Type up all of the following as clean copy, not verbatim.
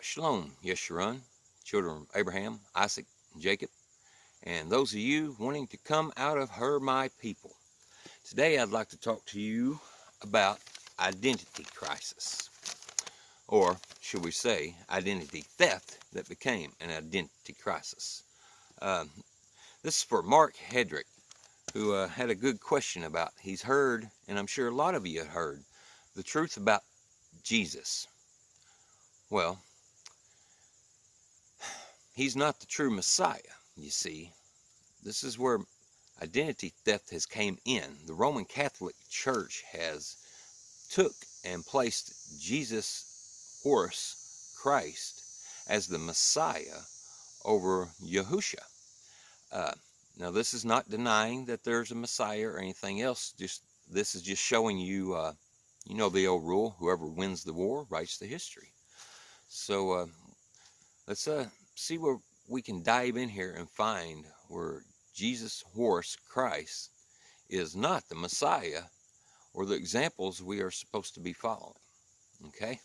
Shalom, Yeshurun, children of Abraham, Isaac, and Jacob, and those of you wanting to come out of her, my people. Today I'd like to talk to you about identity crisis, or should we say identity theft that became an identity crisis. This is for Mark Hedrick, who had a good question about, he's heard, and I'm sure a lot of you have heard, the truth about Jesus. Well, he's not the true Messiah, you see. This is where identity theft has came in. The Roman Catholic Church has took and placed Jesus' horse, Christ, as the Messiah over Yahusha. Now, this is not denying that there's a Messiah or anything else. This is just showing you, you know the old rule, whoever wins the war writes the history. So let's see where we can dive in here and find where Jesus' horse, Christ, is not the Messiah or the examples we are supposed to be following. Okay?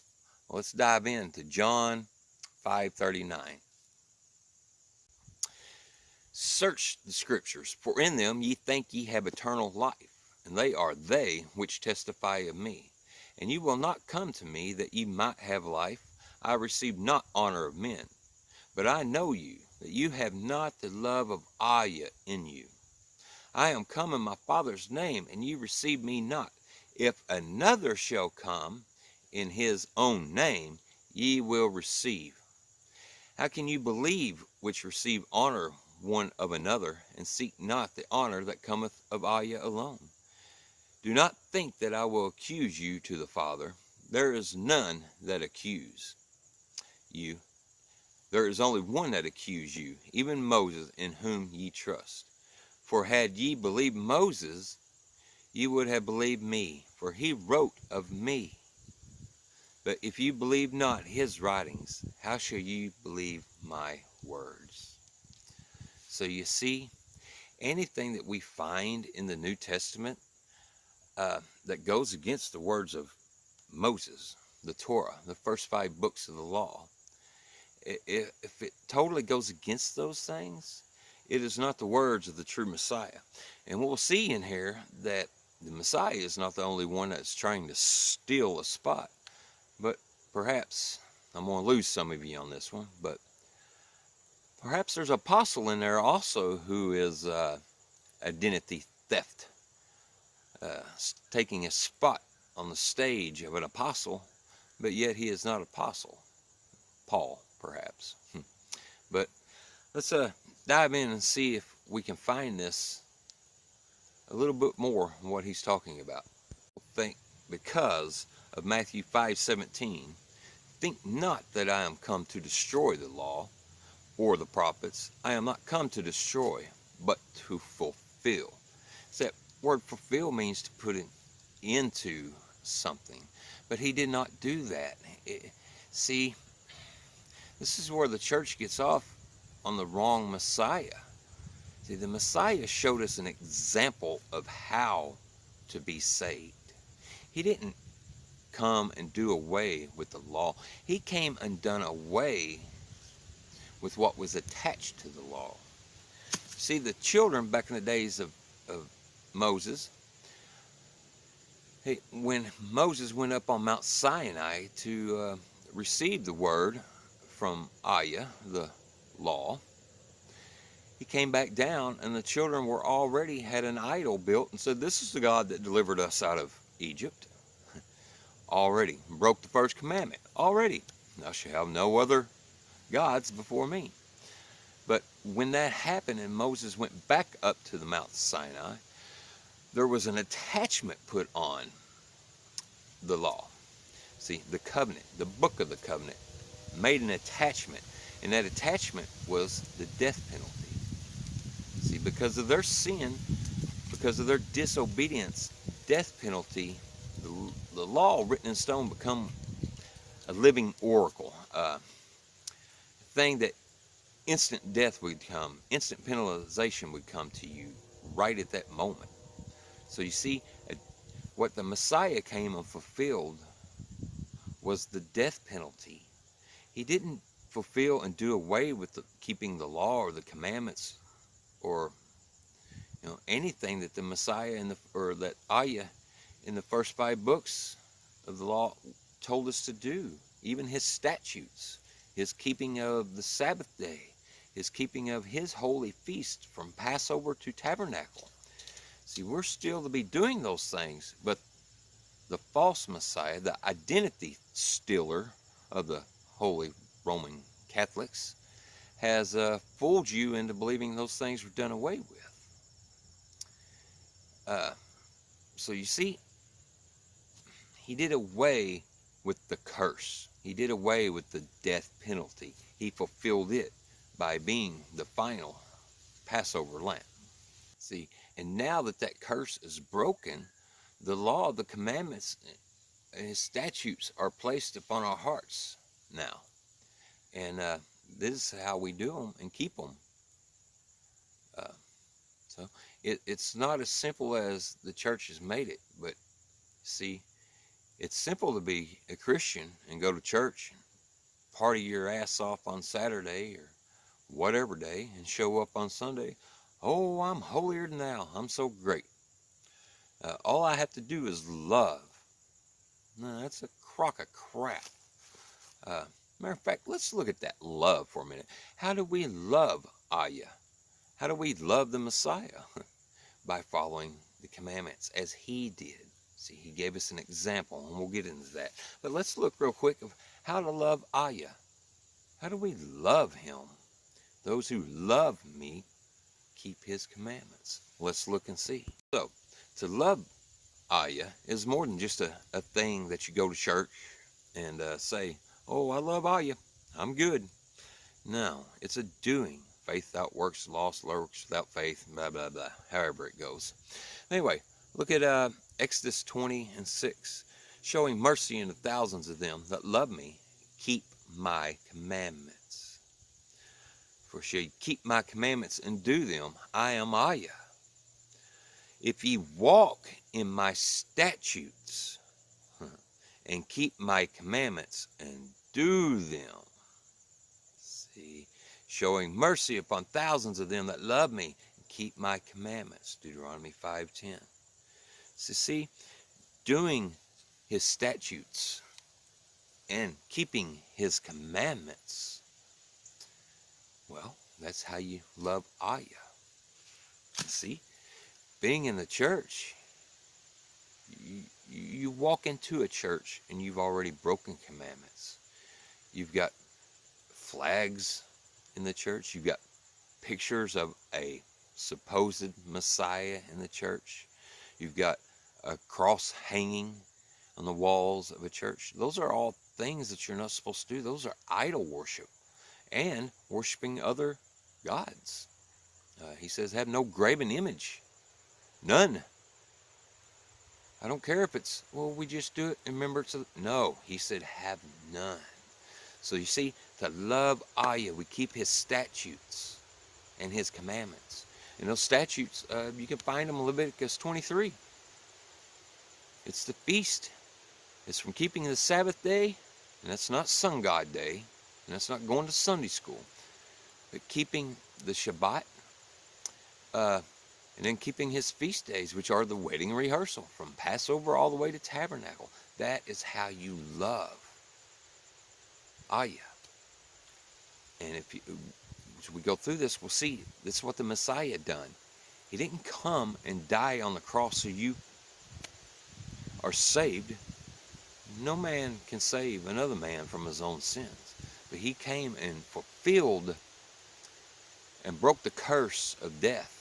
Well, let's dive into John 5:39. Search the scriptures, for in them ye think ye have eternal life, and they are they which testify of me. And ye will not come to me that ye might have life. I receive not honor of men. But I know you, that you have not the love of Ayah in you. I am come in my Father's name, and you receive me not. If another shall come in his own name, ye will receive. How can you believe which receive honor one of another, and seek not the honor that cometh of Ayah alone? Do not think that I will accuse you to the Father. There is none that accuse you. There is only one that accuse you, even Moses, in whom ye trust. For had ye believed Moses, ye would have believed me, for he wrote of me. But if you believe not his writings, how shall you believe my words? So you see, anything that we find in the New Testament that goes against the words of Moses, the Torah, the first 5 books of the law, if it totally goes against those things, it is not the words of the true Messiah. And we'll see in here that the Messiah is not the only one that's trying to steal a spot. But perhaps, I'm going to lose some of you on this one, but perhaps there's an apostle in there also who is identity theft, taking a spot on the stage of an apostle, but yet he is not apostle. Paul, perhaps. But let's dive in and see if we can find this a little bit more on what he's talking about. Think because of Matthew 5:17, think not that I am come to destroy the law or the prophets. I am not come to destroy, but to fulfill. So that word fulfill means to put it into something. But he did not do that. See, this is where the church gets off on the wrong Messiah. See, the Messiah showed us an example of how to be saved. He didn't come and do away with the law. He came and done away with what was attached to the law. See, the children back in the days of Moses, when Moses went up on Mount Sinai to receive the word from Ayah, the law, he came back down and the children were already had an idol built and said, this is the God that delivered us out of Egypt. Already broke the first commandment. Already, thou shalt have no other gods before me. But when that happened and Moses went back up to the Mount Sinai, there was an attachment put on the law. See, the covenant, the book of the covenant, made an attachment, and that attachment was the death penalty. See, because of their sin, because of their disobedience, death penalty, the law written in stone become a living oracle, a thing that instant death would come, instant penalization would come to you right at that moment. So you see, what the Messiah came and fulfilled was the death penalty. He didn't fulfill and do away with keeping the law or the commandments or anything that the Messiah or that Ayah in the first 5 books of the law told us to do. Even his statutes, his keeping of the Sabbath day, his keeping of his holy feast from Passover to Tabernacle. See, we're still to be doing those things, but the false Messiah, the identity stealer of the holy Roman Catholics, has fooled you into believing those things were done away with. So you see, he did away with the curse. He did away with the death penalty. He fulfilled it by being the final Passover lamb. See, and now that that curse is broken, the law, the commandments, and his statutes are placed upon our hearts now. And this is how we do them and keep them. So it's not as simple as the church has made it, but see, it's simple to be a Christian and go to church and party your ass off on Saturday or whatever day and show up on Sunday. Oh, I'm holier than thou. I'm so great. All I have to do is love. No, that's a crock of crap. Matter of fact, let's look at that love for a minute. How do we love Ayah? How do we love the Messiah? By following the commandments as he did. See, he gave us an example, and we'll get into that. But let's look real quick of how to love Ayah. How do we love him? Those who love me keep his commandments. Let's look and see. So, to love Ayah is more than just a thing that you go to church and say, oh, I love Ayah, I'm good. No, it's a doing. Faith without works, lost works without faith, blah, blah, blah, however it goes. Anyway, look at Exodus 20:6. Showing mercy unto thousands of them that love me, keep my commandments. For shall ye keep my commandments and do them, I am Ayah. If ye walk in my statutes and keep my commandments and do them. See, showing mercy upon thousands of them that love me and keep my commandments. Deuteronomy 5:10. So see, doing his statutes and keeping his commandments, well, that's how you love Ayah. See, being in the church, you walk into a church and you've already broken commandments. You've got flags in the church. You've got pictures of a supposed Messiah in the church. You've got a cross hanging on the walls of a church. Those are all things that you're not supposed to do. Those are idol worship and worshiping other gods. He says, have no graven image. None. I don't care if it's, well, we just do it in remembrance of, no, he said, have none. So you see, to love Ayah, we keep his statutes and his commandments. And those statutes, you can find them in Leviticus 23. It's the feast. It's from keeping the Sabbath day, and that's not Sun God Day, and that's not going to Sunday school, but keeping the Shabbat, and then keeping his feast days, which are the wedding rehearsal, from Passover all the way to Tabernacle. That is how you love Ayah. And if we go through this, we'll see this is what the Messiah done. He didn't come and die on the cross so you are saved. No man can save another man from his own sins. But he came and fulfilled and broke the curse of death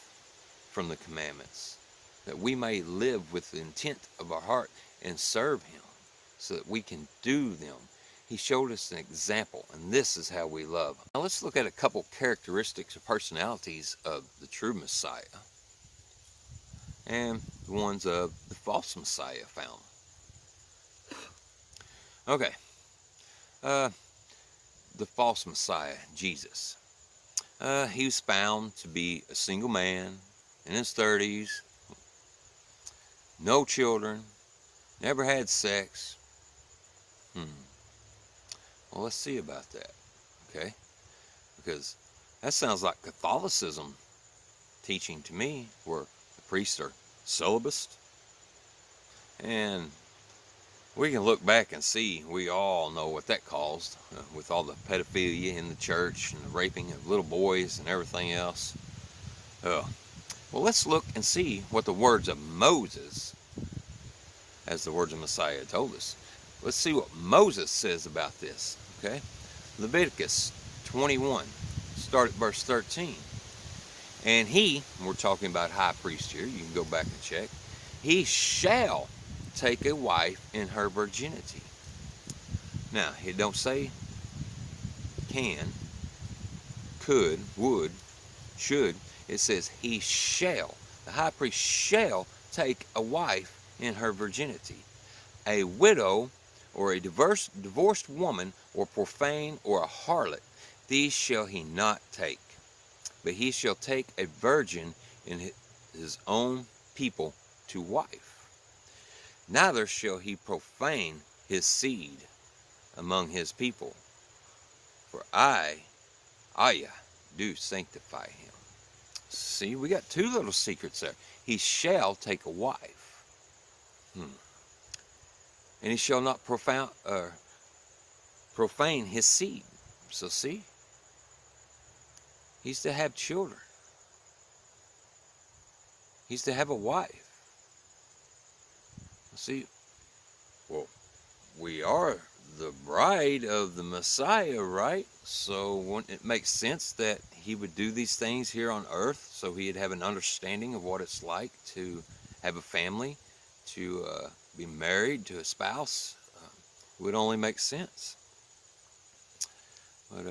from the commandments, that we may live with the intent of our heart and serve him so that we can do them. He showed us an example, and this is how we love. Now let's look at a couple characteristics or personalities of the true Messiah and the ones of the false Messiah found. Okay, the false Messiah, Jesus. He was found to be a single man in his 30s, no children, never had sex. Well, let's see about that, okay? Because that sounds like Catholicism teaching to me, where the priests are celibate. And we can look back and see, we all know what that caused, with all the pedophilia in the church and the raping of little boys and everything else. Well, let's look and see what the words of Moses, as the words of Messiah told us. Let's see what Moses says about this, okay? Leviticus 21, start at verse 13. And we're talking about high priest here, you can go back and check. He shall take a wife in her virginity. Now, it don't say can, could, would, should. It says he shall. The high priest shall take a wife in her virginity. A widow or a divorced woman or profane or a harlot, these shall he not take. But he shall take a virgin in his own people to wife. Neither shall he profane his seed among his people. For I, Ayah, do sanctify him. See, we got two little secrets there. He shall take a wife. And he shall not profane his seed. So see, he's to have children. He's to have a wife. See, well, we are the bride of the Messiah, right? So wouldn't it make sense that he would do these things here on earth so he'd have an understanding of what it's like to have a family, to be married to a spouse? It would only make sense. But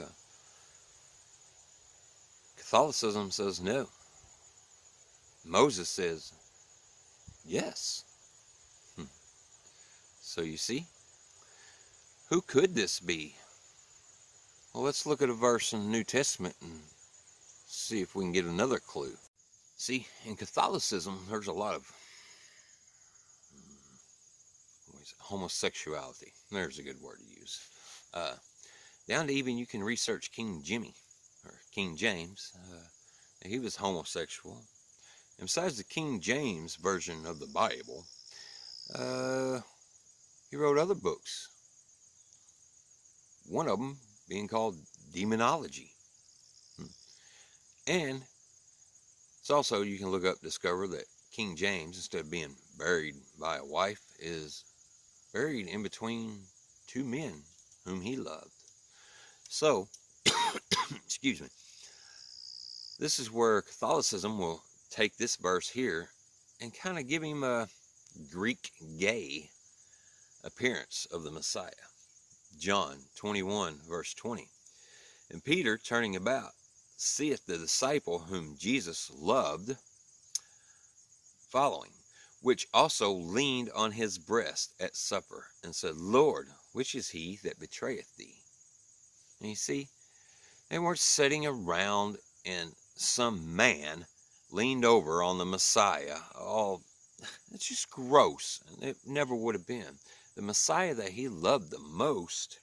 Catholicism says no. Moses says yes. So you see, who could this be? Well, let's look at a verse in the New Testament and see if we can get another clue. See, in Catholicism, there's a lot of homosexuality. There's a good word to use. Down to even you can research King Jimmy, or King James. He was homosexual. And besides the King James version of the Bible, he wrote other books. One of them being called Demonology. And it's also, you can look up, discover that King James, instead of being buried by a wife, is buried in between two men whom he loved. So, excuse me, this is where Catholicism will take this verse here and kind of give him a Greek gay appearance of the Messiah. John 21, verse 20. And Peter, turning about, seeth the disciple whom Jesus loved following, which also leaned on his breast at supper, and said, Lord, which is he that betrayeth thee? And you see, they weren't sitting around and some man leaned over on the Messiah. Oh, it's just gross. It never would have been. The Messiah that he loved the most,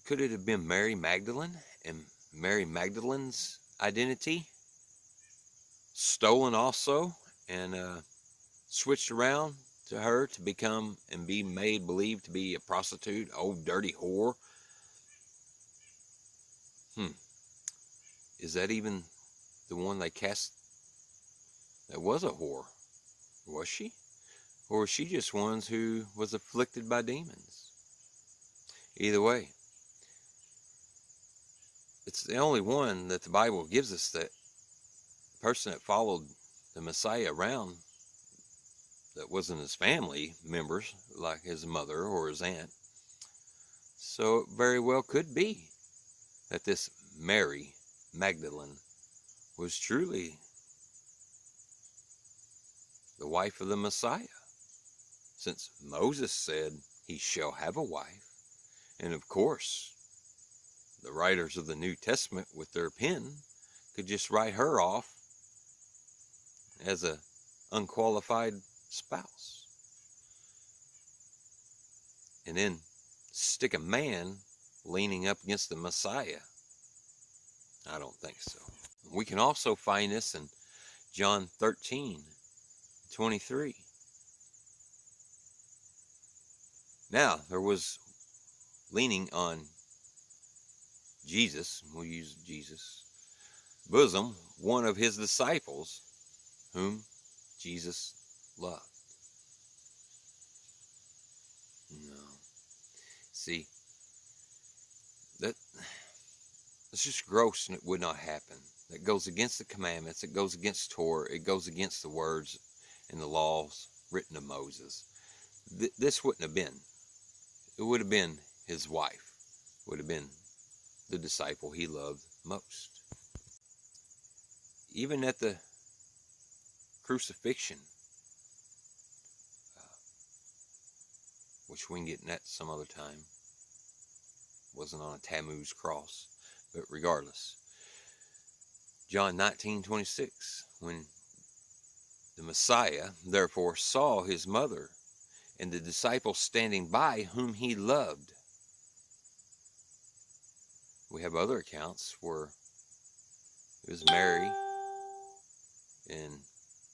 could it have been Mary Magdalene and Mary Magdalene's identity stolen also and switched around to her to become and be made believed to be a prostitute, old dirty whore? Is that even the one they cast that was a whore? Was she? Or was she just one who was afflicted by demons? Either way, it's the only one that the Bible gives us, that person that followed the Messiah around that wasn't his family members, like his mother or his aunt. So it very well could be that this Mary Magdalene was truly the wife of the Messiah, since Moses said he shall have a wife. And of course, the writers of the New Testament with their pen could just write her off as an unqualified spouse, and then stick a man leaning up against the Messiah. I don't think so. We can also find this in John 13:23. Now, there was leaning on Jesus, we'll use Jesus' bosom, one of his disciples whom Jesus loved. No. See, it's just gross, and it would not happen. That goes against the commandments. It goes against Torah. It goes against the words and the laws written of Moses. This wouldn't have been. It would have been his wife. It would have been the disciple he loved most. Even at the crucifixion, which we can get in that some other time, wasn't on a Tammuz cross, but regardless, John 19:26, when the Messiah therefore saw his mother and the disciple standing by whom he loved. We have other accounts where it was Mary and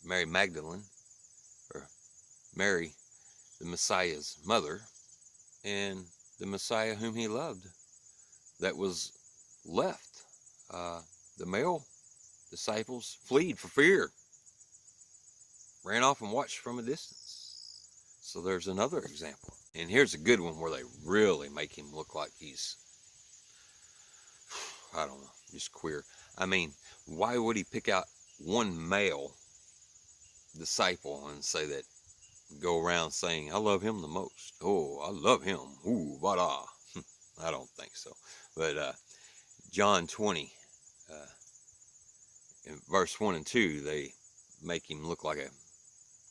Mary Magdalene, or Mary, the Messiah's mother, and the Messiah whom he loved that was left. The male disciples fled for fear, ran off and watched from a distance. So there's another example. And here's a good one where they really make him look like he's, I don't know, just queer. I mean, why would he pick out one male disciple and say that, go around saying, I love him the most. Oh, I love him. Ooh, vada. I don't think so. But John 20, in verse 1 and 2, they make him look like a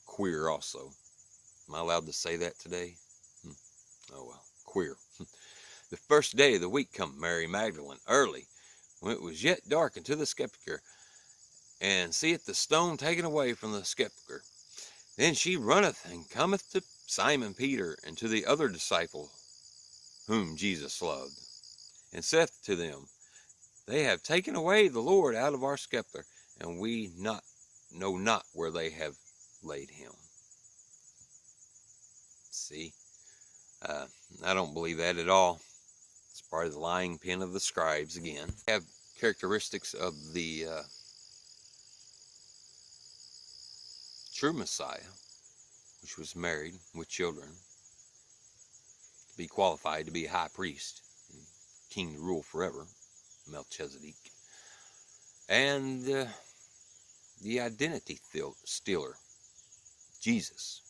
queer also. Am I allowed to say that today? Oh well, queer. The first day of the week come Mary Magdalene early, when it was yet dark, unto the sepulchre, and seeth the stone taken away from the sepulchre. Then she runneth and cometh to Simon Peter and to the other disciple whom Jesus loved, and saith to them, They have taken away the Lord out of our sepulchre, and we know not where they have laid him. See, I don't believe that at all. It's part of the lying pen of the scribes again. Have characteristics of the true Messiah, which was married with children, to be qualified to be a high priest, king to rule forever, Melchizedek, and the identity stealer, Jesus,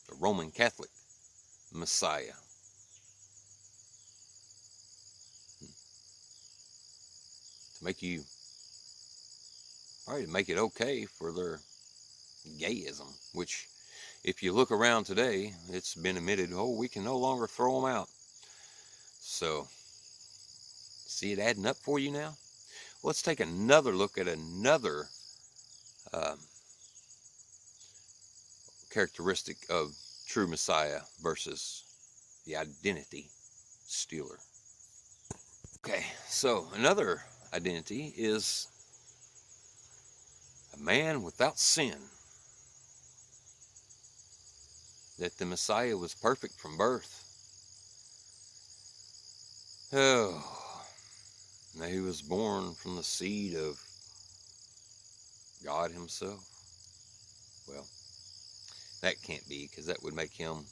the Roman Catholic Messiah. To make you, probably to make it okay for their gayism, which, if you look around today, it's been admitted, oh, we can no longer throw them out. So, see it adding up for you now? Let's take another look at another characteristic of true Messiah versus the identity stealer. Okay, so another identity is a man without sin. That the Messiah was perfect from birth. Oh, now he was born from the seed of God himself. Well, that can't be, because that would make him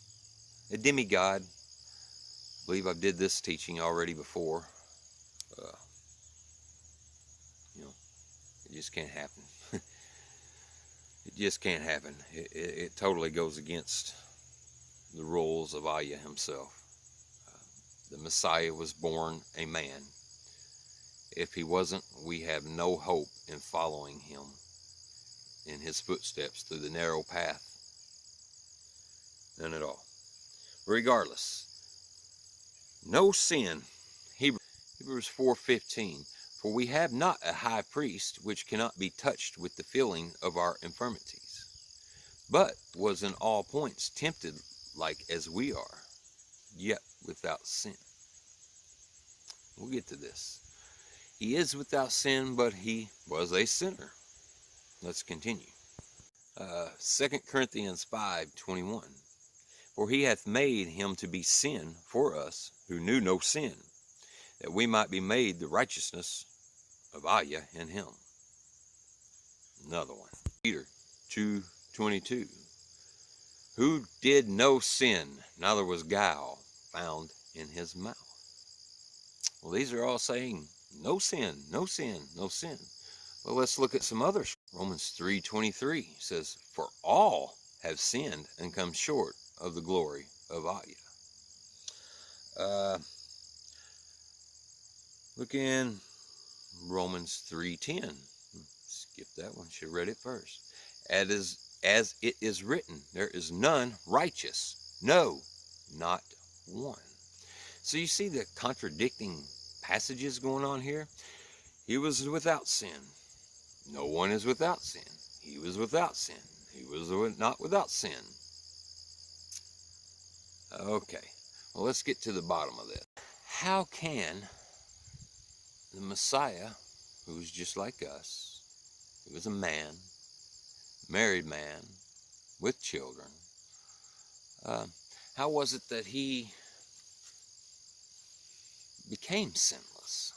a demigod. I believe I did this teaching already before. It just can't happen. It just can't happen. It totally goes against the rules of Aya himself. The Messiah was born a man. If he wasn't, we have no hope in following him in his footsteps through the narrow path. None at all. Regardless, no sin. Hebrews 4:15. For we have not a high priest which cannot be touched with the feeling of our infirmities, but was in all points tempted like as we are, yet without sin. We'll get to this. He is without sin, but he was a sinner. Let's continue. 2 Corinthians 5:21. For he hath made him to be sin for us who knew no sin, that we might be made the righteousness of Aya in him. Another one. Peter 2:22. Who did no sin, neither was guile found in his mouth. Well, these are all saying no sin, no sin, no sin. Well, let's look at some others. Romans 3:23 says, for all have sinned and come short of the glory of Aya. Look in Romans 3:10. Skip that one. Should have read it first. As it is written, there is none righteous, no, not one. So you see the contradicting passages going on here. He was without sin. No one is without sin. He was without sin. He was not without sin. Okay, well, let's get to the bottom of this. How can the Messiah, who was just like us, he was a man, married man, with children, how was it that he became sinless.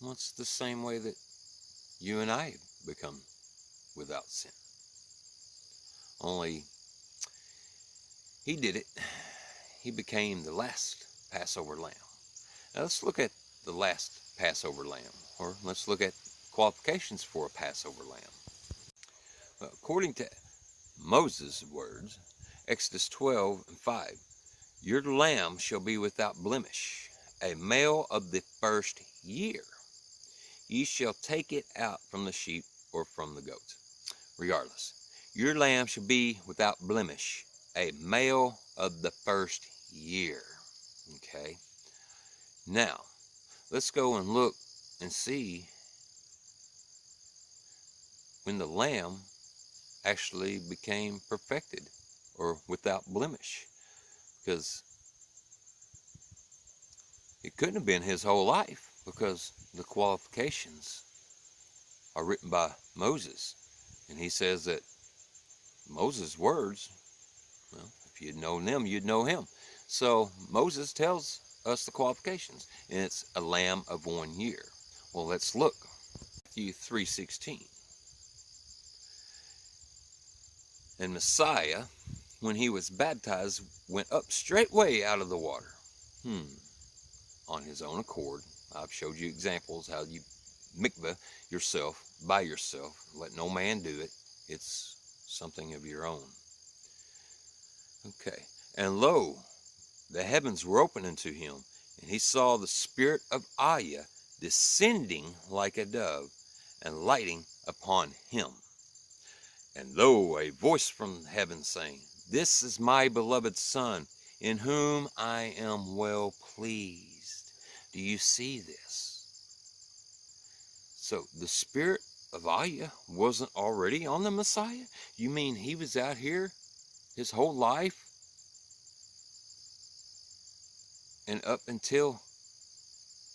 Well, it's the same way that you and I become without sin. Only he did it. He became the last Passover lamb. Now let's look at the last Passover lamb, or let's look at qualifications for a Passover lamb. According to Moses' words, Exodus 12:5, your lamb shall be without blemish, a male of the first year. Ye shall take it out from the sheep or from the goats. Regardless, your lamb shall be without blemish, a male of the first year. Okay. Now, let's go and look and see when the lamb actually became perfected or without blemish, because it couldn't have been his whole life, because the qualifications are written by Moses, and he says that Moses' words, well, if you'd known them, you'd know him. So Moses tells us the qualifications, and it's a lamb of 1 year. Well, let's look. Matthew 3:16. And Messiah, when he was baptized, went up straightway out of the water. On his own accord. I've showed you examples how you mikvah yourself by yourself. Let no man do it. It's something of your own. Okay. And lo, the heavens were opened unto him, and he saw the spirit of Ayah descending like a dove and lighting upon him. And lo, a voice from heaven saying, this is my beloved Son, in whom I am well pleased. Do you see this? So the spirit of Ayah wasn't already on the Messiah? You mean he was out here his whole life? And up until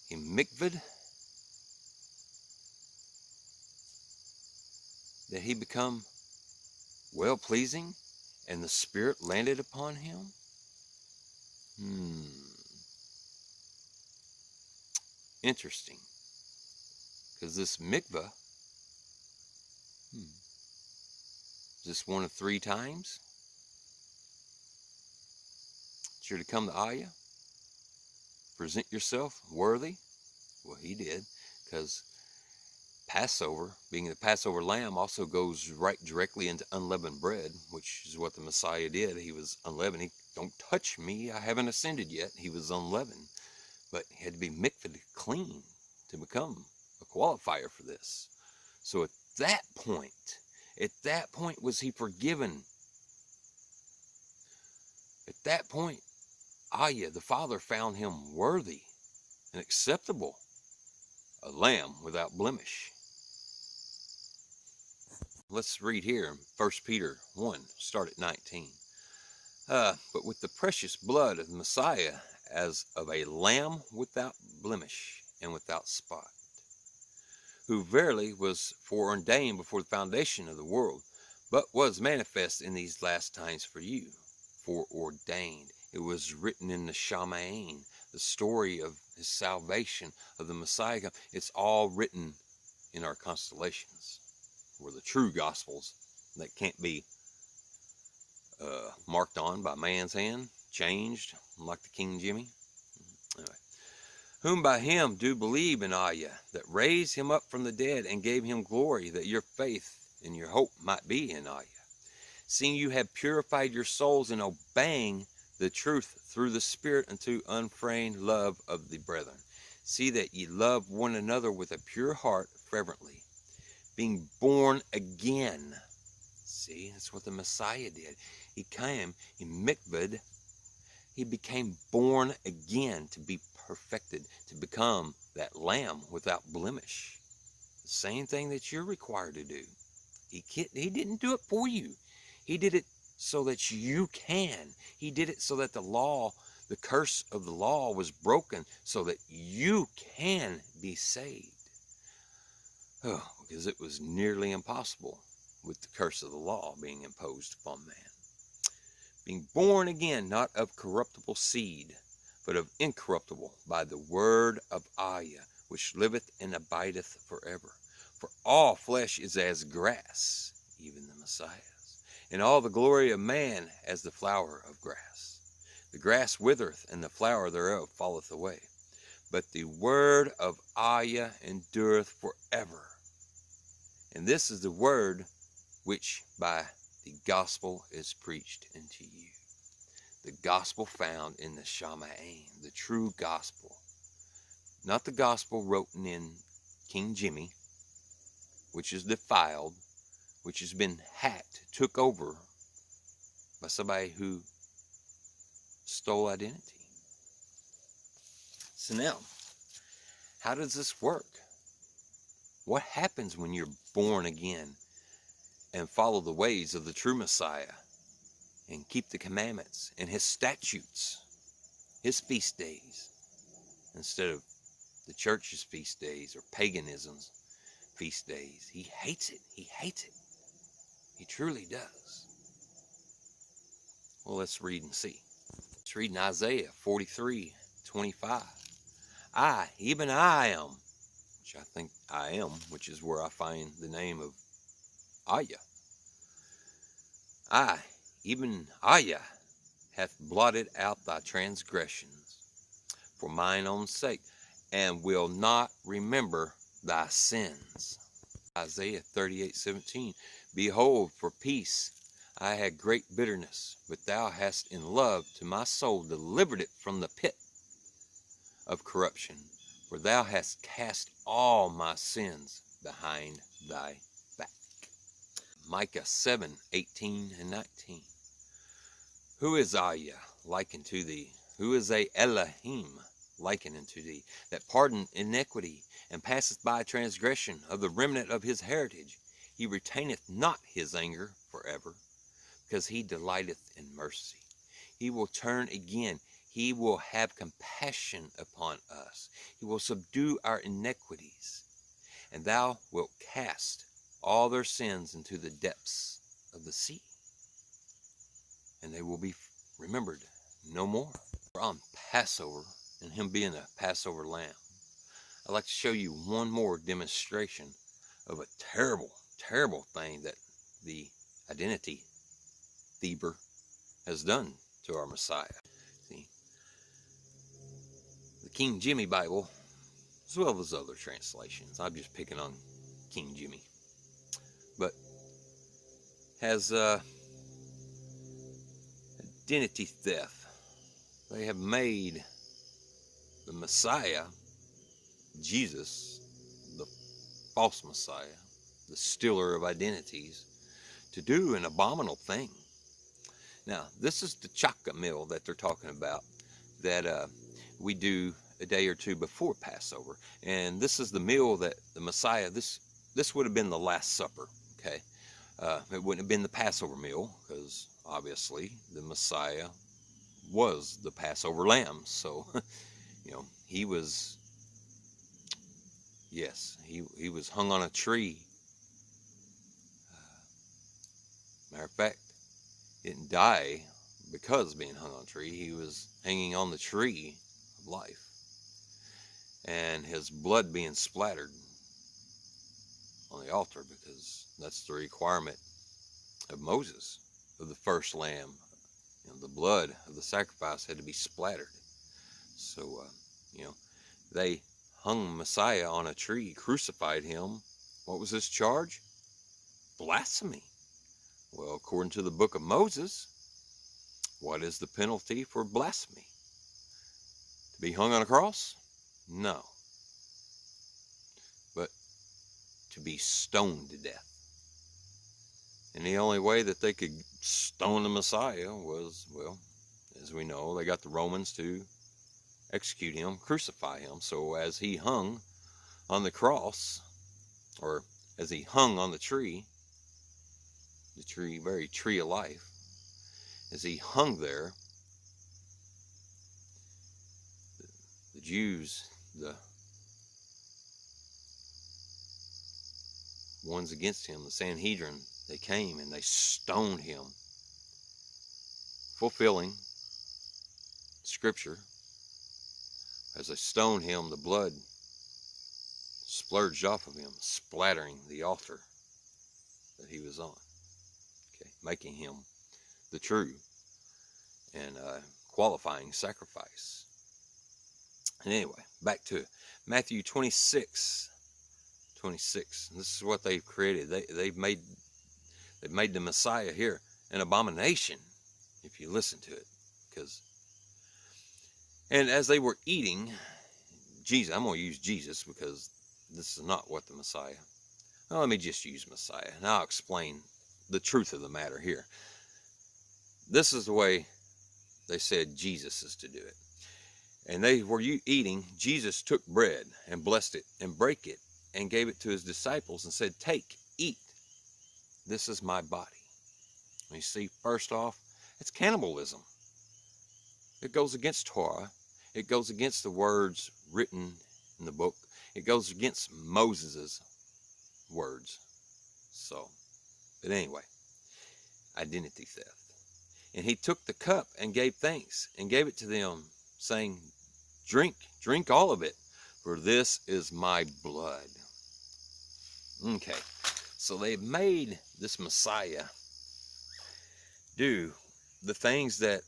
he mikvahed, that he become well-pleasing and the Spirit landed upon him? Interesting. Because this mikvah, is this one of 3 times that you're to come to Ayah? Present yourself worthy? Well, he did, because Passover, being the Passover lamb, also goes right directly into unleavened bread, which is what the Messiah did. He was unleavened. He, don't touch me, I haven't ascended yet. He was unleavened, but he had to be mikvahed clean to become a qualifier for this. So at that point was he forgiven. At that point, Ayah, the Father, found him worthy and acceptable, a lamb without blemish. Let's read here in 1 Peter 1, start at 19. But with the precious blood of the Messiah, as of a lamb without blemish and without spot, who verily was foreordained before the foundation of the world, but was manifest in these last times for you. Foreordained. It was written in the Shamaim, the story of his salvation, of the Messiah. It's all written in our constellations, or the true gospels that can't be marked on by man's hand, changed, like the King Jimmy. Anyway. Whom by him do believe in Ayah, that raised him up from the dead and gave him glory, that your faith and your hope might be in Ayah. Seeing you have purified your souls in obeying the truth through the Spirit unto unfeigned love of the brethren. See that ye love one another with a pure heart fervently, being born again. See, that's what the Messiah did. He came, he mikvahed, he became born again to be perfected, to become that lamb without blemish. The same thing that you're required to do. He didn't do it for you. He did it so that you can. He did it so that the law, the curse of the law was broken, so that you can be saved. Oh, because it was nearly impossible with the curse of the law being imposed upon man. Being born again, not of corruptible seed, but of incorruptible, by the word of Ayah, which liveth and abideth forever. For all flesh is as grass, even the Messiah's, and all the glory of man as the flower of grass. The grass withereth, and the flower thereof falleth away, but the word of Ayah endureth forever. And this is the word which by the gospel is preached unto you. The gospel found in the Shamaim, the true gospel. Not the gospel written in King Jimmy, which is defiled, which has been hacked, took over by somebody who stole identity. So now, how does this work? What happens when you're born again and follow the ways of the true Messiah and keep the commandments and his statutes, his feast days, instead of the church's feast days or paganism's feast days? He hates it. He hates it. He truly does. Well, let's read and see. Let's read in Isaiah 43:25. I, even I am, which I think I am, which is where I find the name of Ayah. I, even Ayah, hath blotted out thy transgressions for mine own sake, and will not remember thy sins. Isaiah 38:17. Behold, for peace I had great bitterness, but thou hast in love to my soul delivered it from the pit of corruption, for thou hast cast all my sins behind thy back. Micah 7:18 and 19. Who is Ayah like unto thee? Who is a Elohim likened unto thee, that pardoneth iniquity, and passeth by transgression of the remnant of his heritage? He retaineth not his anger forever, because he delighteth in mercy. He will turn again. He will have compassion upon us. He will subdue our iniquities. And thou wilt cast all their sins into the depths of the sea, and they will be remembered no more. We're on Passover, and him being a Passover lamb. I'd like to show you one more demonstration of a terrible, terrible thing that the identity thiever has done to our Messiah. See, the King Jimmy Bible, as well as other translations, I'm just picking on King Jimmy, but has identity theft. They have made the Messiah, Jesus, the false Messiah, the stealer of identities, to do an abominable thing. Now, this is the chaka meal that they're talking about that we do a day or two before Passover. And this is the meal that the Messiah, this would have been the Last Supper, okay? It wouldn't have been the Passover meal, because obviously the Messiah was the Passover lamb. So, you know, he was, yes, he was hung on a tree. Matter of fact, he didn't die because of being hung on a tree. He was hanging on the tree of life, and his blood being splattered on the altar, because that's the requirement of Moses, of the first lamb. You know, the blood of the sacrifice had to be splattered. So, you know, they hung Messiah on a tree, crucified him. What was his charge? Blasphemy. Well, according to the book of Moses, what is the penalty for blasphemy? To be hung on a cross? No. But to be stoned to death. And the only way that they could stone the Messiah was, well, as we know, they got the Romans to execute him, crucify him. So as he hung on the cross, or as he hung on the tree, very tree of life, as he hung there, the Jews, the ones against him, the Sanhedrin, they came and they stoned him, fulfilling Scripture, As they stoned him, the blood splurged off of him, splattering the altar that he was on, okay, making him the true and qualifying sacrifice. And anyway, back to Matthew 26. This is what they've created. They've made the Messiah here an abomination, if you listen to it. And as they were eating, Jesus, I'm going to use Jesus because this is not what the Messiah. Well, let me just use Messiah, and I'll explain the truth of the matter here. This is the way they said Jesus is to do it. And they were eating. Jesus took bread and blessed it and brake it and gave it to his disciples and said, "Take, eat. This is my body." You see, first off, it's cannibalism. It goes against Torah. It goes against the words written in the book. It goes against Moses's words. But anyway, identity theft. And he took the cup and gave thanks and gave it to them, saying, drink all of it, for this is my blood. Okay, so they've made this Messiah do the things that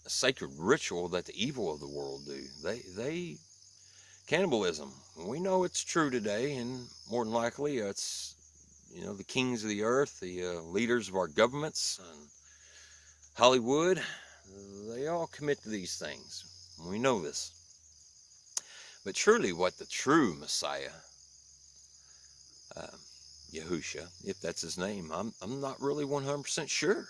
a sacred ritual that the evil of the world do. They cannibalism. We know it's true today, and more than likely it's, the kings of the earth, the leaders of our governments, and Hollywood, they all commit to these things. We know this. But truly what the true Messiah, Yahusha, if that's his name, I'm not really 100% sure.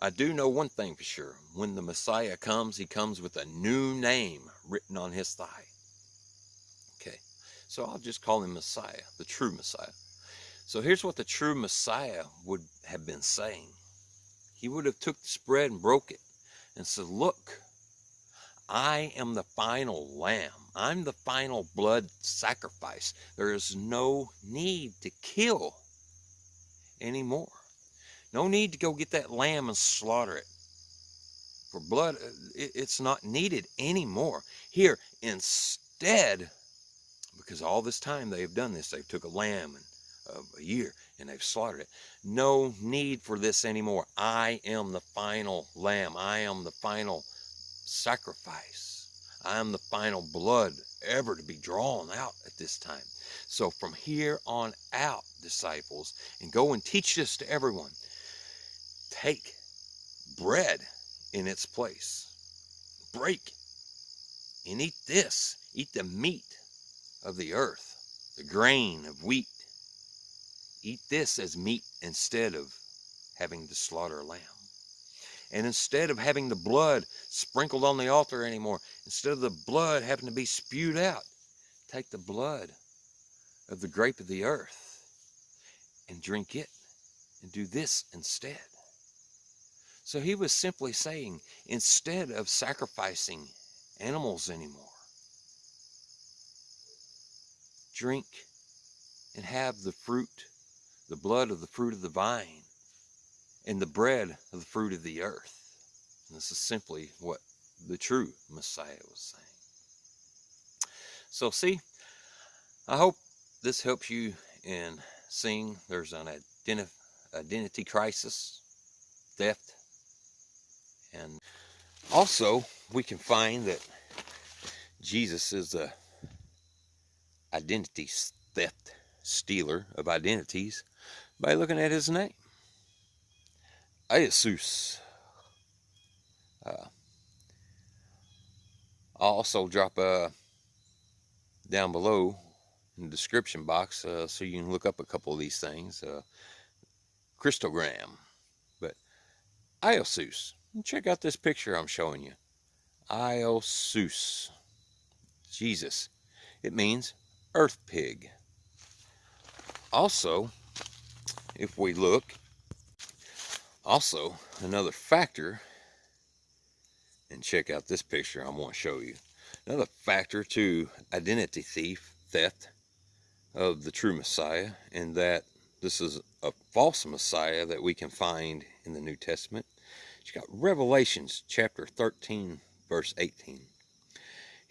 I do know one thing for sure. When the Messiah comes, he comes with a new name written on his thigh. Okay, so I'll just call him Messiah, the true Messiah. So here's what the true Messiah would have been saying. He would have took this bread and broke it and said, "Look, I am the final lamb. I'm the final blood sacrifice. There is no need to kill anymore. No need to go get that lamb and slaughter it. For blood, it's not needed anymore. Here, instead, because all this time they've done this, they've took a lamb of a year and they've slaughtered it. No need for this anymore. I am the final lamb. I am the final sacrifice. I am the final blood ever to be drawn out at this time. So from here on out, disciples, and go and teach this to everyone. Take bread in its place. Break and eat this. Eat the meat of the earth, the grain of wheat. Eat this as meat instead of having to slaughter a lamb. And instead of having the blood sprinkled on the altar anymore, instead of the blood having to be spewed out, take the blood of the grape of the earth and drink it and do this instead. So he was simply saying, instead of sacrificing animals anymore, drink and have the fruit, the blood of the fruit of the vine, and the bread of the fruit of the earth. And this is simply what the true Messiah was saying. So see, I hope this helps you in seeing there's an identity crisis, theft, and also we can find that Jesus is the identity theft, stealer of identities, by looking at his name. Jesus. I'll also drop down below in the description box so you can look up a couple of these things. Christogram. But Jesus. Check out this picture I'm showing you. Jesus. Jesus. It means earth pig. Also, if we look, also another factor, and check out this picture I want to show you. Another factor to identity theft of the true Messiah, and that this is a false Messiah that we can find in the New Testament. You got Revelations chapter 13, verse 18.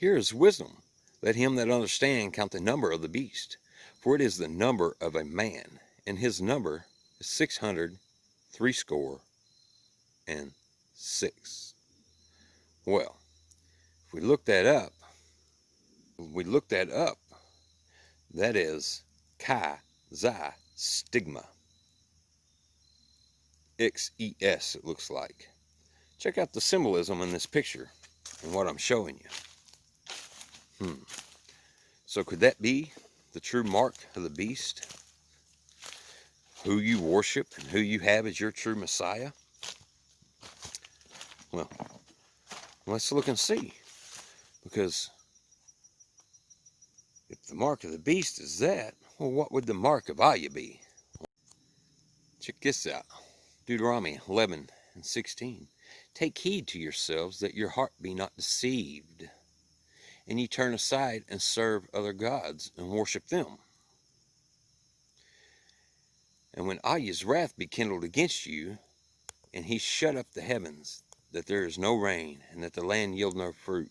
Here is wisdom. Let him that understand count the number of the beast, for it is the number of a man, and his number is 666. Well, if we look that up, that is chi, xi, stigma. XES, it looks like. Check out the symbolism in this picture and what I'm showing you. So could that be the true mark of the beast? Who you worship and who you have as your true Messiah? Well, let's look and see. Because if the mark of the beast is that, well, what would the mark of Aya be? Check this out. Deuteronomy 11:16. Take heed to yourselves that your heart be not deceived, and ye turn aside and serve other gods and worship them. And when Aya's wrath be kindled against you, and he shut up the heavens, that there is no rain, and that the land yield no fruit,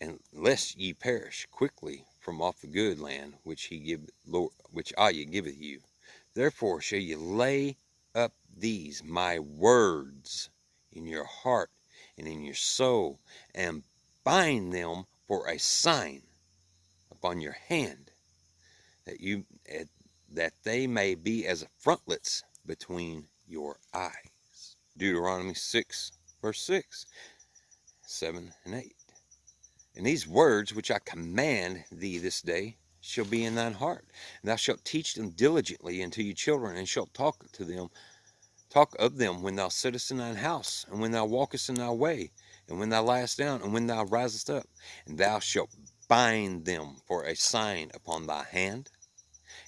and lest ye perish quickly from off the good land which Aya giveth you, therefore shall ye lay up these my words in your heart and in your soul, and bind them for a sign upon your hand, that they may be as frontlets between your eyes. Deuteronomy 6:6, 7 and 8. And these words which I command thee this day shall be in thine heart, and thou shalt teach them diligently unto your children, and shalt talk of them when thou sittest in thine house, and when thou walkest in thy way, and when thou liest down, and when thou risest up. And thou shalt bind them for a sign upon thy hand,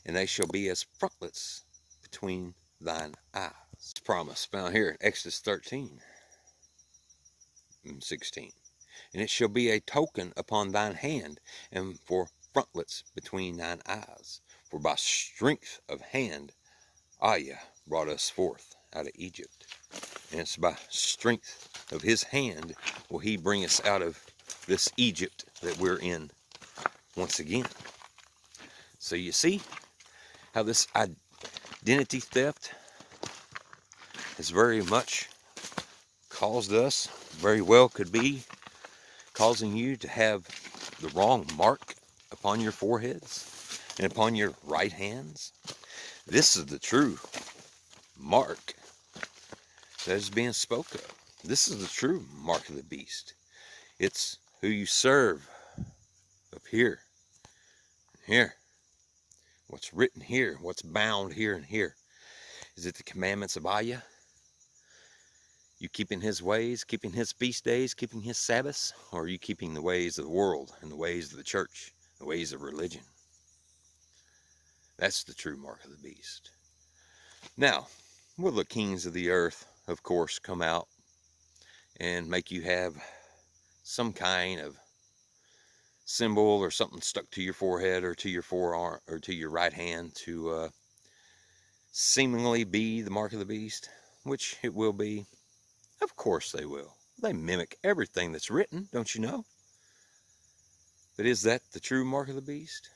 and they shall be as frontlets between thine eyes. This promise found here in Exodus 13:16. And it shall be a token upon thine hand, and for frontlets between thine eyes. For by strength of hand Aya brought us forth out of Egypt. And it's by strength of his hand will he bring us out of this Egypt that we're in once again. So you see how this identity theft has very much caused us, very well could be causing you to have the wrong mark upon your foreheads and upon your right hands. This is the true mark that is being spoke of. This is the true mark of the beast. It's who you serve up here and here. What's written here, what's bound here and here. Is it the commandments of Aya? You keeping his ways, keeping his feast days, keeping his Sabbaths? Or are you keeping the ways of the world and the ways of the church, the ways of religion? That's the true mark of the beast. Now, will the kings of the earth, of course, come out and make you have some kind of symbol or something stuck to your forehead or to your forearm or to your right hand to seemingly be the mark of the beast? Which it will be. Of course they will. They mimic everything that's written, don't you know? But is that the true mark of the beast?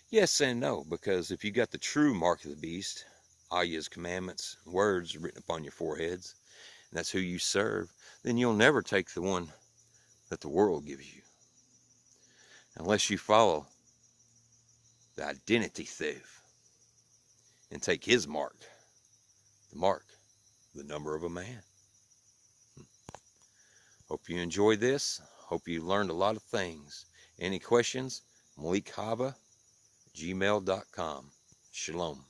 Yes and no, because if you got the true mark of the beast, Aya's commandments, words written upon your foreheads, and that's who you serve, then you'll never take the one that the world gives you. Unless you follow the identity thief and take his mark, the number of a man. Hope you enjoyed this. Hope you learned a lot of things. Any questions? MalikHava@gmail.com. Shalom.